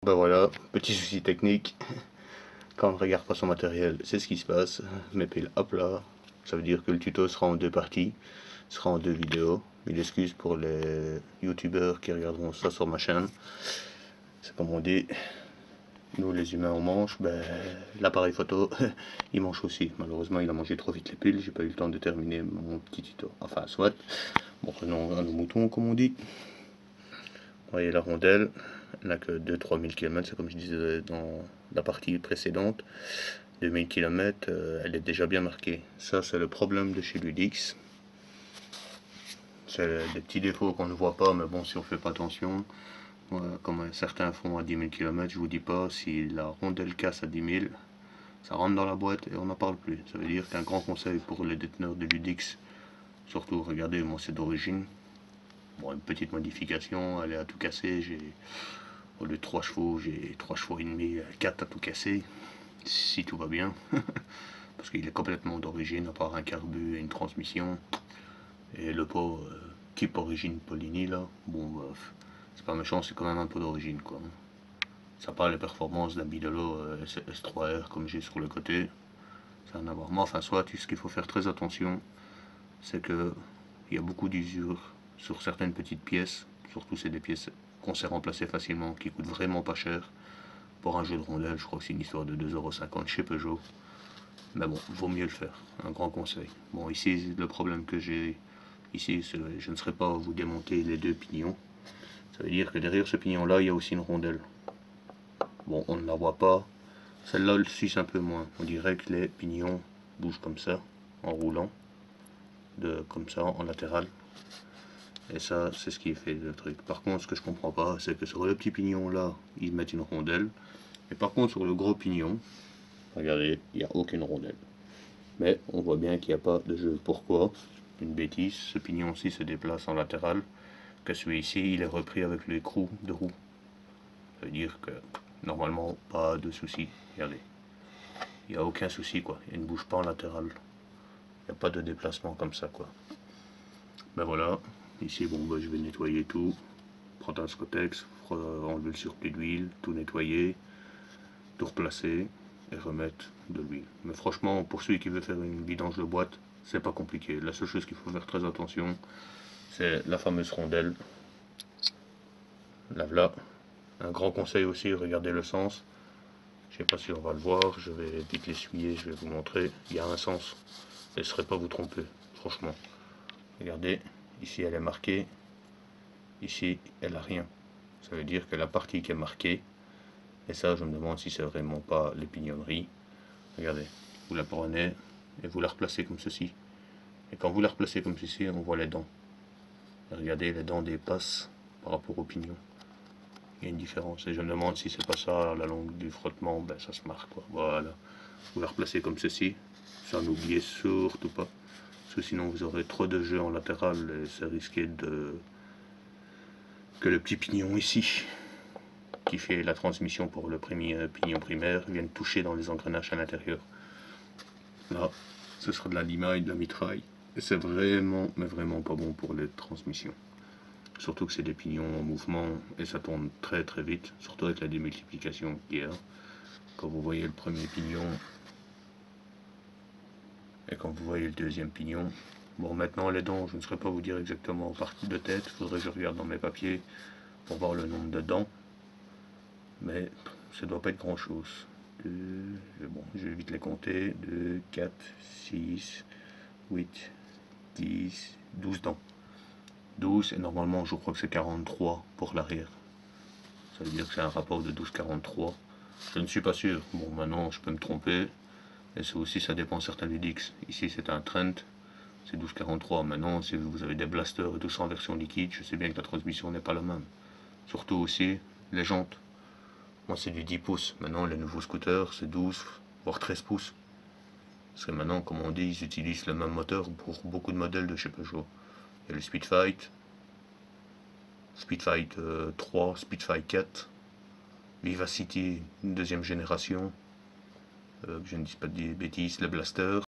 Ben voilà, petit souci technique. Quand on ne regarde pas son matériel, c'est ce qui se passe. Mes piles, hop là. Ça veut dire que le tuto sera en deux parties, sera en deux vidéos. Mille excuses pour les youtubeurs qui regarderont ça sur ma chaîne. C'est comme on dit, nous les humains on mange, ben l'appareil photo il mange aussi. Malheureusement il a mangé trop vite les piles, j'ai pas eu le temps de terminer mon petit tuto. Enfin soit. Bon, prenons un mouton comme on dit. Vous voyez la rondelle, elle n'a que 2-3 000 km, c'est comme je disais dans la partie précédente. 2000 km, elle est déjà bien marquée. Ça, c'est le problème de chez Ludix. C'est des petits défauts qu'on ne voit pas, mais bon, si on fait pas attention, comme certains font à 10 000 km, je vous dis pas, si la rondelle casse à 10 000, ça rentre dans la boîte et on n'en parle plus. Ça veut dire qu'un grand conseil pour les déteneurs de Ludix, surtout, regardez, moi c'est d'origine. Bon, une petite modification, elle est à tout casser, au lieu de 3 chevaux, j'ai 3 chevaux et demi, 4 à tout casser, si tout va bien. Parce qu'il est complètement d'origine, à part un carbu et une transmission. Et le pot, type origine Polini, là, bon, c'est pas méchant, c'est quand même un peu d'origine, quoi. Ça n'a pas les performances d'un Bidolo S3R comme j'ai sur le côté. Ça n'a à voir. Mais enfin, soit, ce qu'il faut faire très attention, c'est que il y a beaucoup d'usure sur certaines petites pièces. Surtout, c'est des pièces qu'on sait remplacer facilement, qui coûtent vraiment pas cher. Pour un jeu de rondelle, je crois que c'est une histoire de 2,50 € chez Peugeot. Mais bon, vaut mieux le faire, un grand conseil. Bon, ici, le problème que j'ai ici, je ne saurais pas vous démonter les deux pignons. Ça veut dire que derrière ce pignon-là, il y a aussi une rondelle. Bon, on ne la voit pas. Celle-là, le suisse un peu moins. On dirait que les pignons bougent comme ça, en roulant, comme ça, en latéral. Et ça, c'est ce qui fait le truc. Par contre, ce que je comprends pas, c'est que sur le petit pignon là, ils mettent une rondelle. Et par contre, sur le gros pignon, regardez, il n'y a aucune rondelle. Mais on voit bien qu'il n'y a pas de jeu. Pourquoi? Une bêtise, ce pignon-ci se déplace en latéral, que celui-ci, il est repris avec l'écrou de roue. Ça veut dire que, normalement, pas de souci. Regardez. Il n'y a aucun souci, quoi. Il ne bouge pas en latéral. Il n'y a pas de déplacement comme ça, quoi. Ben voilà. Ici, bon, ben, je vais nettoyer tout. Prendre un Scotex, enlever le surplus d'huile, tout nettoyer, tout replacer et remettre de l'huile. Mais franchement, pour celui qui veut faire une vidange de boîte, c'est pas compliqué. La seule chose qu'il faut faire très attention, c'est la fameuse rondelle. La voilà. Un grand conseil aussi, regardez le sens. Je sais pas si on va le voir, je vais vite l'essuyer, je vais vous montrer. Il y a un sens. Ne laisserez pas vous tromper, franchement. Regardez, ici elle est marquée, ici elle a rien. Ça veut dire que la partie qui est marquée, et ça je me demande si c'est vraiment pas les pignonneries. Regardez, vous la prenez et vous la replacez comme ceci. Et quand vous la replacez comme ceci, on voit les dents. Et regardez, les dents dépassent par rapport au pignon. Il y a une différence. Et je me demande si c'est pas ça, à la longue du frottement, ben ça se marque, quoi. Voilà. Vous la replacez comme ceci. Ça n'oubliez surtout pas. Parce que sinon vous aurez trop de jeu en latéral et c'est risqué que le petit pignon ici, qui fait la transmission pour le pignon primaire, vienne toucher dans les engrenages à l'intérieur. Là, ce sera de la limaille, de la mitraille. Et c'est vraiment, mais vraiment pas bon pour les transmissions. Surtout que c'est des pignons en mouvement et ça tourne très très vite, surtout avec la démultiplication qu'il y a. Quand vous voyez le premier pignon et quand vous voyez le deuxième pignon. Bon, maintenant les dents, je ne saurais pas vous dire exactement partie de tête, il faudrait que je regarde dans mes papiers pour voir le nombre de dents. Mais ça doit pas être grand chose. Bon, je vais vite les compter. 2, 4, 6, 8, 10, 12 dents. 12 et normalement je crois que c'est 43 pour l'arrière. Ça veut dire que c'est un rapport de 12-43. Je ne suis pas sûr. Bon, maintenant je peux me tromper. Et ça aussi, ça dépend certains Ludix. Ici c'est un Trent, c'est 12-43. Maintenant, si vous avez des blasters et tout ça en version liquide, je sais bien que la transmission n'est pas la même. Surtout aussi les jantes. Moi c'est du 10 pouces. Maintenant les nouveaux scooters c'est 12 voire 13 pouces. Parce que maintenant, comme on dit, ils utilisent le même moteur pour beaucoup de modèles de chez Peugeot. Il y a le Speedfight, Speedfight 3, Speedfight 4, Vivacity, une deuxième génération, que je ne dis pas de bêtises, le Blaster.